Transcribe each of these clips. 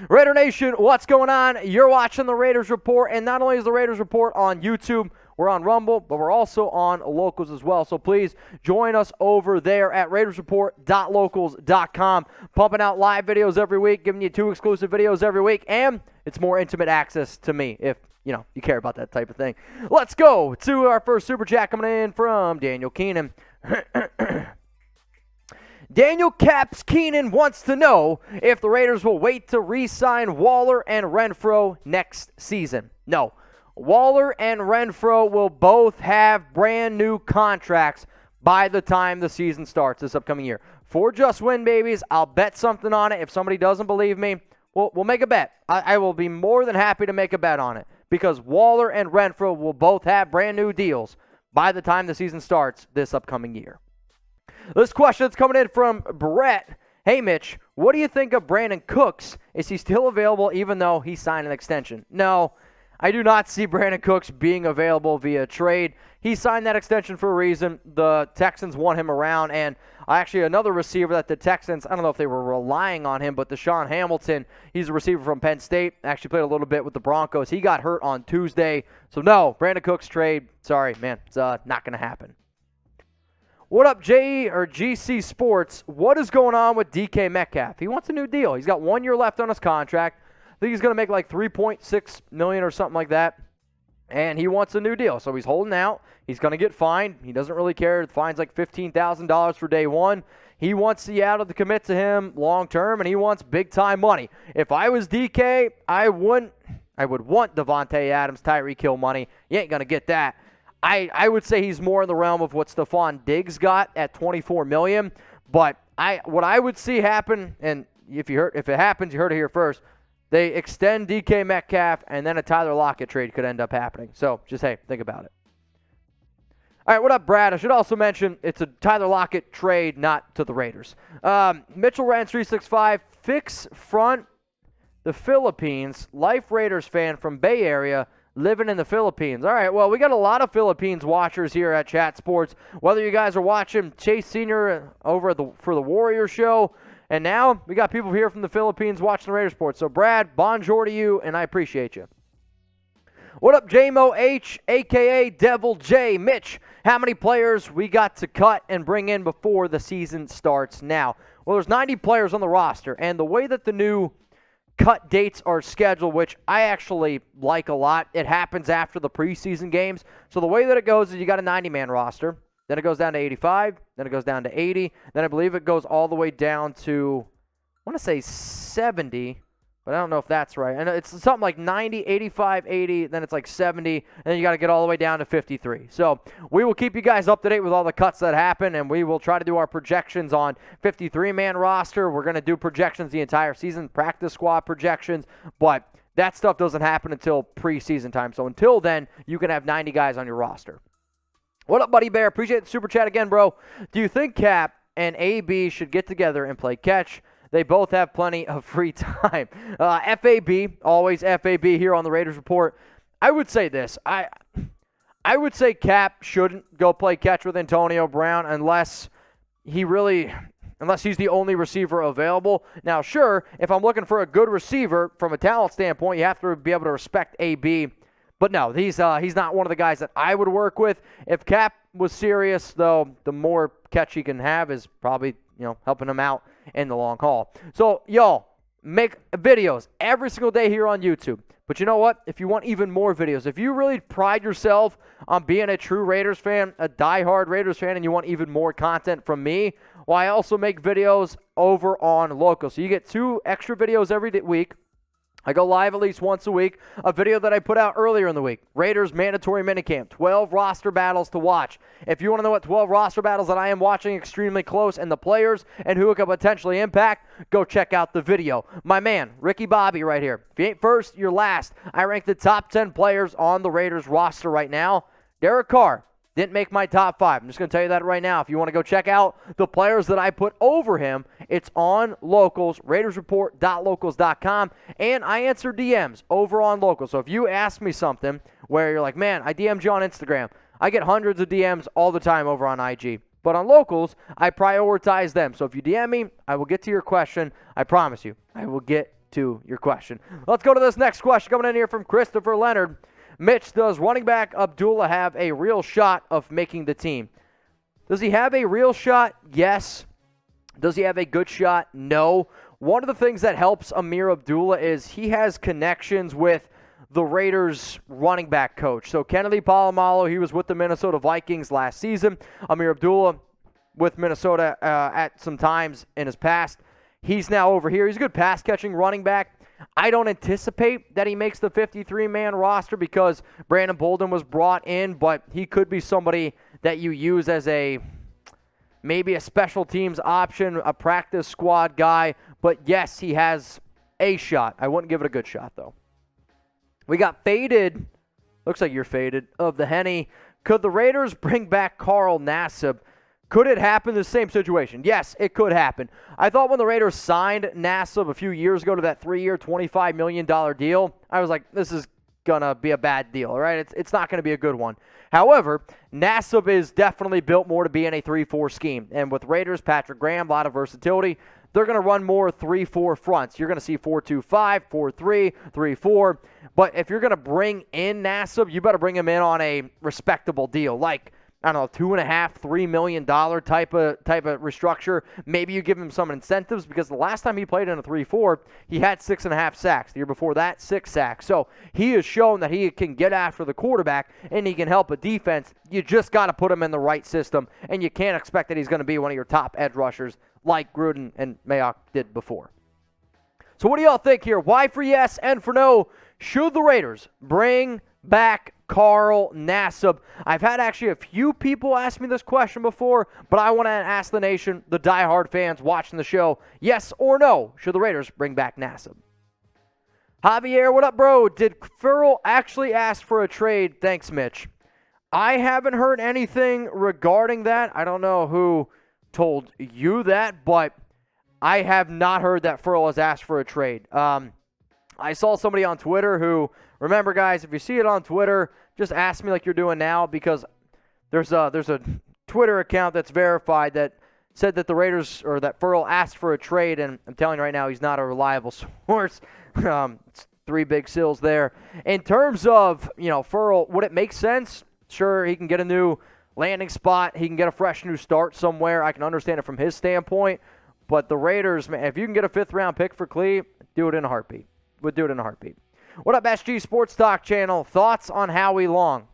Raider Nation, what's going on? You're watching the Raiders Report, and not only is the Raiders Report on YouTube, we're on Rumble, but we're also on Locals as well. So please join us over there at RaidersReport.locals.com. Pumping out live videos every week, giving you 2 exclusive videos every week, and it's more intimate access to me if you care about that type of thing. Let's go to our first Super Chat coming in from Daniel Keenan. Daniel Caps Keenan wants to know if the Raiders will wait to re-sign Waller and Renfrow next season. No. Waller and Renfrow will both have brand new contracts by the time the season starts this upcoming year. For Just Win babies, I'll bet something on it. If somebody doesn't believe me, we'll make a bet. I will be more than happy to make a bet on it because Waller and Renfrow will both have brand new deals by the time the season starts this upcoming year. This question's coming in from Brett. Hey, Mitch, what do you think of Brandin Cooks? Is he still available even though he signed an extension? No, I do not see Brandin Cooks being available via trade. He signed that extension for a reason. The Texans want him around, and actually another receiver that the Texans, I don't know if they were relying on him, but Deshaun Hamilton, he's a receiver from Penn State, actually played a little bit with the Broncos. He got hurt on Tuesday. So no, Brandin Cooks trade, sorry, man, it's not going to happen. What up, GC Sports? What is going on with DK Metcalf? He wants a new deal. He's got 1 year left on his contract. I think he's going to make like $3.6 million or something like that. And he wants a new deal. So he's holding out. He's going to get fined. He doesn't really care. The fine's like $15,000 for day one. He wants Seattle to commit to him long term, and he wants big-time money. If I was DK, I would want Devontae Adams, Tyreek Hill money. You ain't going to get that. I would say he's more in the realm of what Stephon Diggs got at $24 million. But what I would see happen, and if it happens, you heard it here first, they extend DK Metcalf, and then a Tyler Lockett trade could end up happening. So just, hey, think about it. All right, what up, Brad? I should also mention it's a Tyler Lockett trade, not to the Raiders. Mitchell Renz 365, fix front the Philippines, Life Raiders fan from Bay Area, living in the Philippines. All right, well, we got a lot of Philippines watchers here at Chat Sports. Whether you guys are watching Chase Sr. over for the Warrior Show, and now we got people here from the Philippines watching the Raiders Sports. So, Brad, bonjour to you, and I appreciate you. What up, JMO H, a.k.a. Devil J? Mitch, how many players we got to cut and bring in before the season starts now? Well, there's 90 players on the roster, and the way that the new cut dates are scheduled, which I actually like a lot. It happens after the preseason games. So the way that it goes is you got a 90-man roster. Then it goes down to 85. Then it goes down to 80. Then I believe it goes all the way down to, I want to say 70, but I don't know if that's right. And it's something like 90, 85, 80, then it's like 70, and then you got to get all the way down to 53. So we will keep you guys up to date with all the cuts that happen, and we will try to do our projections on 53-man roster. We're going to do projections the entire season, practice squad projections, but that stuff doesn't happen until preseason time. So until then, you can have 90 guys on your roster. What up, Buddy Bear? Appreciate the super chat again, bro. Do you think Cap and AB should get together and play catch? They both have plenty of free time. FAB, always FAB here on the Raiders Report. I would say this. I would say Cap shouldn't go play catch with Antonio Brown unless he's the only receiver available. Now, sure, if I'm looking for a good receiver from a talent standpoint, you have to be able to respect AB. But no, he's not one of the guys that I would work with. If Cap was serious, though, the more catch he can have is probably helping him out in the long haul. So, y'all, make videos every single day here on YouTube. But you know what? If you want even more videos, if you really pride yourself on being a true Raiders fan, a diehard Raiders fan, and you want even more content from me, well, I also make videos over on Local. So you get 2 extra videos every week. I go live at least once a week. A video that I put out earlier in the week. Raiders Mandatory Minicamp. 12 roster battles to watch. If you want to know what 12 roster battles that I am watching extremely close and the players and who it could potentially impact, go check out the video. My man, Ricky Bobby right here. If you ain't first, you're last. I rank the top 10 players on the Raiders roster right now. Derek Carr didn't make my top 5. I'm just going to tell you that right now. If you want to go check out the players that I put over him, it's on Locals, RaidersReport.locals.com, and I answer DMs over on Locals. So if you ask me something where you're like, man, I DM'd you on Instagram, I get hundreds of DMs all the time over on IG. But on Locals, I prioritize them. So if you DM me, I will get to your question. I promise you, I will get to your question. Let's go to this next question coming in here from Christopher Leonard. Mitch, does running back Abdullah have a real shot of making the team? Does he have a real shot? Yes. Does he have a good shot? No. One of the things that helps Ameer Abdullah is he has connections with the Raiders running back coach. So Kennedy Palomalo, he was with the Minnesota Vikings last season. Ameer Abdullah with Minnesota at some times in his past. He's now over here. He's a good pass-catching running back. I don't anticipate that he makes the 53-man roster because Brandon Bolden was brought in, but he could be somebody that you use as maybe a special teams option, a practice squad guy. But yes, he has a shot. I wouldn't give it a good shot, though. We got faded. Looks like you're faded. Of the Henny. Could the Raiders bring back Carl Nassib? Could it happen in the same situation? Yes, it could happen. I thought when the Raiders signed Nassib a few years ago to that 3-year, $25 million deal, I was like, this is going to be a bad deal, all right? It's not going to be a good one. However, Nassib is definitely built more to be in a 3-4 scheme. And with Raiders, Patrick Graham, a lot of versatility. They're going to run more 3-4 fronts. You're going to see 4-2-5, 4-3, 3-4. But if you're going to bring in Nassib, you better bring him in on a respectable deal. Like, I don't know, $2.5, $3 million type of restructure. Maybe you give him some incentives because the last time he played in a 3-4, he had 6.5 sacks. The year before that, 6 sacks. So he has shown that he can get after the quarterback and he can help a defense. You just got to put him in the right system, and you can't expect that he's going to be one of your top edge rushers like Gruden and Mayock did before. So what do y'all think here? Why for yes and for no? Should the Raiders bring back Carl Nassib? I've had actually a few people ask me this question before, but I want to ask the nation, the diehard fans watching the show, yes or no, should the Raiders bring back Nassib? Javier, what up, bro? Did Ferrell actually ask for a trade? Thanks, Mitch. I haven't heard anything regarding that. I don't know who told you that, but I have not heard that Ferrell has asked for a trade. I saw somebody on Twitter who, remember guys, if you see it on Twitter, just ask me like you're doing now, because there's a Twitter account that's verified that said that the Raiders, or that Ferrell asked for a trade, and I'm telling you right now, he's not a reliable source. It's 3 big sills there. In terms of, Ferrell, would it make sense? Sure, he can get a new landing spot. He can get a fresh new start somewhere. I can understand it from his standpoint. But the Raiders, man, if you can get a 5th-round pick for Clee, do it in a heartbeat. Would do it in a heartbeat. What up, SG Sports Talk channel? Thoughts on Howie Long?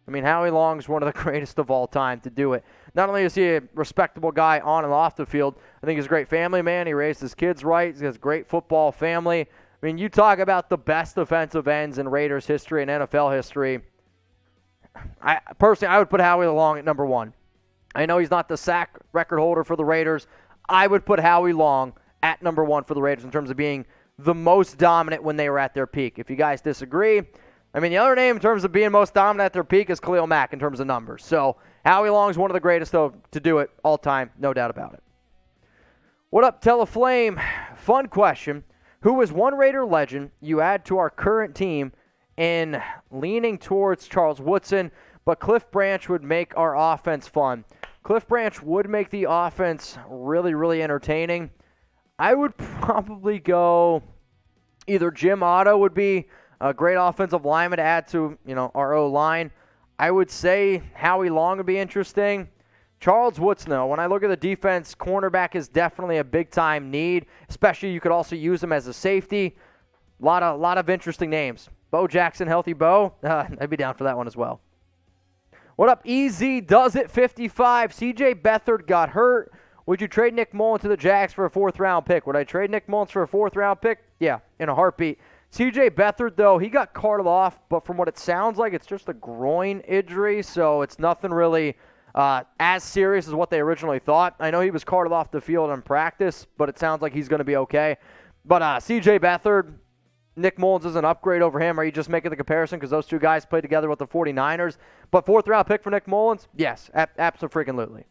I mean, Howie Long's one of the greatest of all time to do it. Not only is he a respectable guy on and off the field, I think he's a great family man. He raised his kids right. He has a great football family. I mean, you talk about the best defensive ends in Raiders history and NFL history. I would put Howie Long at number 1. I know he's not the sack record holder for the Raiders. I would put Howie Long at number 1 for the Raiders in terms of being the most dominant when they were at their peak. If you guys disagree, I mean, the other name in terms of being most dominant at their peak is Khalil Mack in terms of numbers. So Howie Long is one of the greatest, though, to do it all time, no doubt about it. What up, Teleflame? Fun question. Who is one Raider legend you add to our current team in leaning towards Charles Woodson, but Cliff Branch would make our offense fun? Cliff Branch would make the offense really, really entertaining. I would probably go either Jim Otto would be a great offensive lineman to add to, our O-line. I would say Howie Long would be interesting. Charles Woodson, though, when I look at the defense, cornerback is definitely a big-time need, especially you could also use him as a safety. A lot of interesting names. Bo Jackson, healthy Bo, I'd be down for that one as well. What up, EZ Does It 55? CJ Beathard got hurt. Would you trade Nick Mullens to the Jags for a 4th-round pick? Would I trade Nick Mullens for a 4th-round pick? Yeah, in a heartbeat. CJ Beathard, though, he got carted off, but from what it sounds like, it's just a groin injury, so it's nothing really as serious as what they originally thought. I know he was carted off the field in practice, but it sounds like he's going to be okay. But CJ Beathard, Nick Mullens is an upgrade over him. Are you just making the comparison because those two guys played together with the 49ers? But 4th-round pick for Nick Mullens? Yes, absolutely.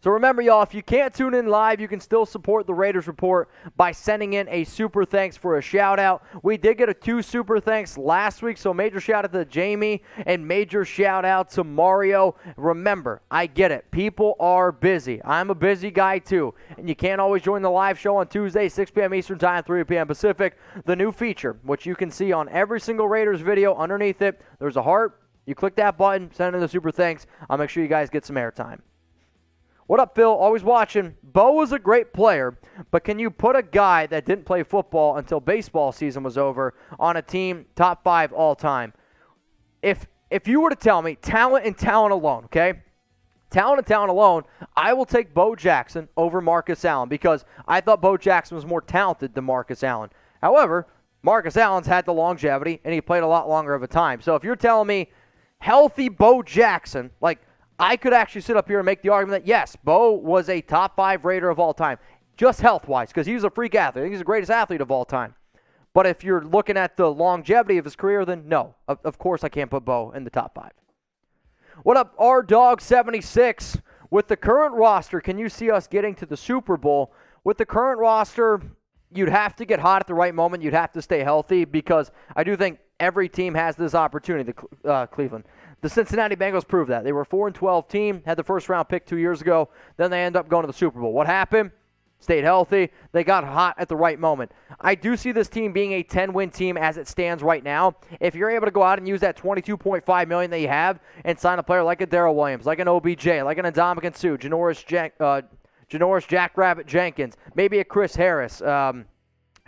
So remember, y'all, if you can't tune in live, you can still support the Raiders Report by sending in a super thanks for a shout-out. We did get 2 super thanks last week, so major shout-out to Jamie and major shout-out to Mario. Remember, I get it. People are busy. I'm a busy guy, too, and you can't always join the live show on Tuesday, 6 p.m. Eastern Time, 3 p.m. Pacific. The new feature, which you can see on every single Raiders video. Underneath it, there's a heart. You click that button, send in the super thanks. I'll make sure you guys get some airtime. What up, Phil? Always watching. Bo was a great player, but can you put a guy that didn't play football until baseball season was over on a team top 5 all time? If you were to tell me talent and talent alone, okay? Talent and talent alone, I will take Bo Jackson over Marcus Allen because I thought Bo Jackson was more talented than Marcus Allen. However, Marcus Allen's had the longevity, and he played a lot longer of a time. So if you're telling me healthy Bo Jackson, like, I could actually sit up here and make the argument that, yes, Bo was a top 5 Raider of all time, just health-wise, because he was a freak athlete. I think he's the greatest athlete of all time. But if you're looking at the longevity of his career, then no. Of course I can't put Bo in the top 5. What up, R-Dog76? With the current roster, can you see us getting to the Super Bowl? With the current roster, you'd have to get hot at the right moment. You'd have to stay healthy because I do think every team has this opportunity, Cleveland. The Cincinnati Bengals proved that. They were a 4-12 team, had the first-round pick 2 years ago. Then they end up going to the Super Bowl. What happened? Stayed healthy. They got hot at the right moment. I do see this team being a 10-win team as it stands right now. If you're able to go out and use that $22.5 million that you have and sign a player like a Darrell Williams, like an OBJ, like an Ndamukong Suh, Janoris Jackrabbit Jenkins, maybe a Chris Harris,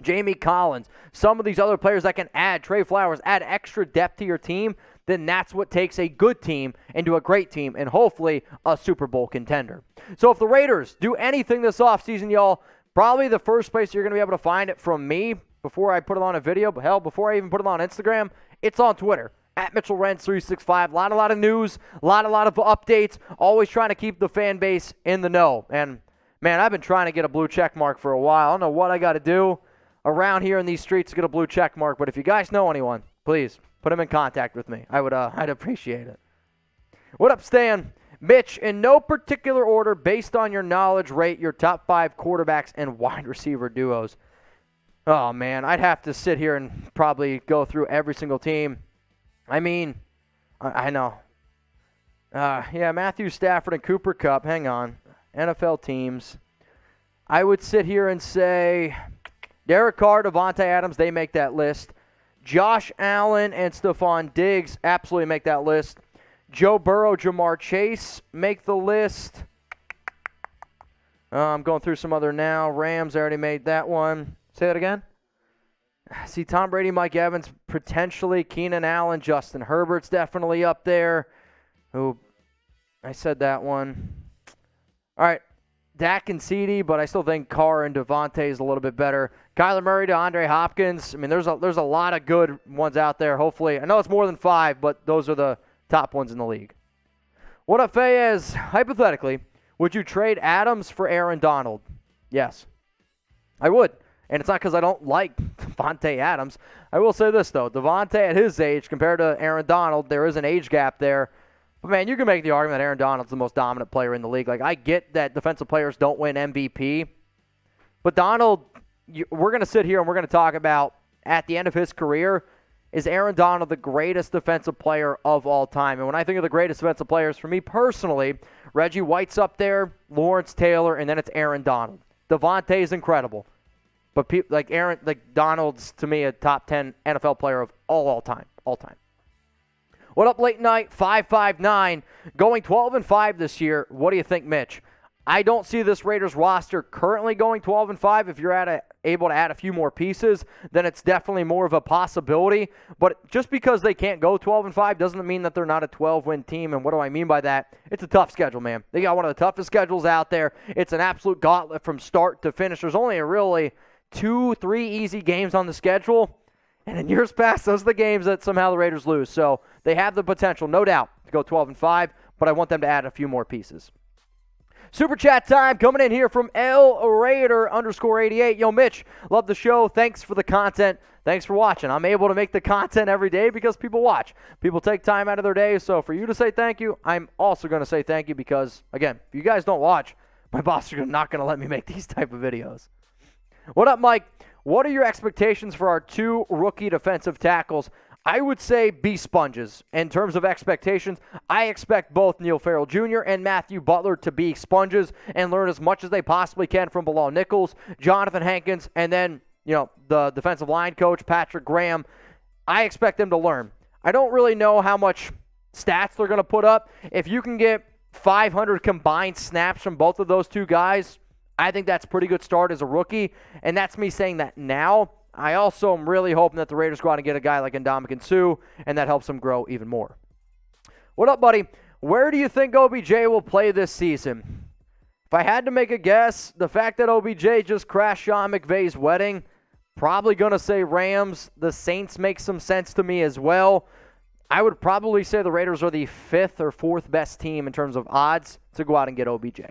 Jamie Collins, some of these other players that can add, Trey Flowers, add extra depth to your team, then that's what takes a good team into a great team and hopefully a Super Bowl contender. So if the Raiders do anything this offseason, y'all, probably the first place you're going to be able to find it from me before I put it on a video, but hell, before I even put it on Instagram, it's on Twitter. At Mitchell Renz 365. A lot of news, a lot of updates, always trying to keep the fan base in the know. And, man, I've been trying to get a blue check mark for a while. I don't know what I got to do around here in these streets to get a blue check mark, but if you guys know anyone, please put them in contact with me. I'd appreciate it. What up, Stan? Mitch, in no particular order, based on your knowledge, rate your top 5 quarterbacks and wide receiver duos. Oh, man, I'd have to sit here and probably go through every single team. I mean, I know. Yeah, Matthew Stafford and Cooper Kupp. Hang on. NFL teams. I would sit here and say Derek Carr, Devontae Adams, they make that list. Josh Allen and Stephon Diggs absolutely make that list. Joe Burrow, Jamar Chase make the list. I'm going through some other now. Rams, I already made that one. Say that again. See, Tom Brady, Mike Evans, potentially. Keenan Allen, Justin Herbert's definitely up there. Who, I said that one. All right. Dak and CD, but I still think Carr and Devontae is a little bit better. Kyler Murray to Andre Hopkins. I mean, there's a lot of good ones out there, hopefully. I know it's more than 5, but those are the top ones in the league. What up, Fayez? Hypothetically, would you trade Adams for Aaron Donald? Yes. I would. And it's not because I don't like Devontae Adams. I will say this, though. Devontae, at his age, compared to Aaron Donald, there is an age gap there. But, man, you can make the argument that Aaron Donald's the most dominant player in the league. Like, I get that defensive players don't win MVP. But Donald, we're going to sit here and we're going to talk about, at the end of his career, is Aaron Donald the greatest defensive player of all time? And when I think of the greatest defensive players, for me personally, Reggie White's up there, Lawrence Taylor, and then it's Aaron Donald. Devontae is incredible. But Donald's, to me, a top 10 NFL player of all time. What up, late night? 559, going 12-5 this year. What do you think, Mitch? I don't see this Raiders roster currently going 12-5. If you're able to add a few more pieces, then it's definitely more of a possibility. But just because they can't go 12-5 doesn't mean that they're not a 12-win team. And what do I mean by that? It's a tough schedule, man. They got one of the toughest schedules out there. It's an absolute gauntlet from start to finish. There's only really 2-3 easy games on the schedule. And in years past, those are the games that somehow the Raiders lose. So they have the potential, no doubt, to go 12-5, but I want them to add a few more pieces. Super chat time coming in here from LRaider_88. Yo, Mitch, love the show. Thanks for the content. Thanks for watching. I'm able to make the content every day because people watch. People take time out of their day. So for you to say thank you, I'm also going to say thank you because, again, if you guys don't watch, my boss is not going to let me make these type of videos. What up, Mike? What are your expectations for our 2 rookie defensive tackles? I would say be sponges. In terms of expectations, I expect both Clelin Ferrell Jr. and Matthew Butler to be sponges and learn as much as they possibly can from Bilal Nichols, Jonathan Hankins, and then, the defensive line coach, Patrick Graham. I expect them to learn. I don't really know how much stats they're going to put up. If you can get 500 combined snaps from both of those 2 guys, I think that's a pretty good start as a rookie, and that's me saying that now. I also am really hoping that the Raiders go out and get a guy like Ndamukong Suh, and that helps them grow even more. What up, buddy? Where do you think OBJ will play this season? If I had to make a guess, the fact that OBJ just crashed Sean McVay's wedding, probably going to say Rams. The Saints make some sense to me as well. I would probably say the Raiders are the 5th or 4th best team in terms of odds to go out and get OBJ.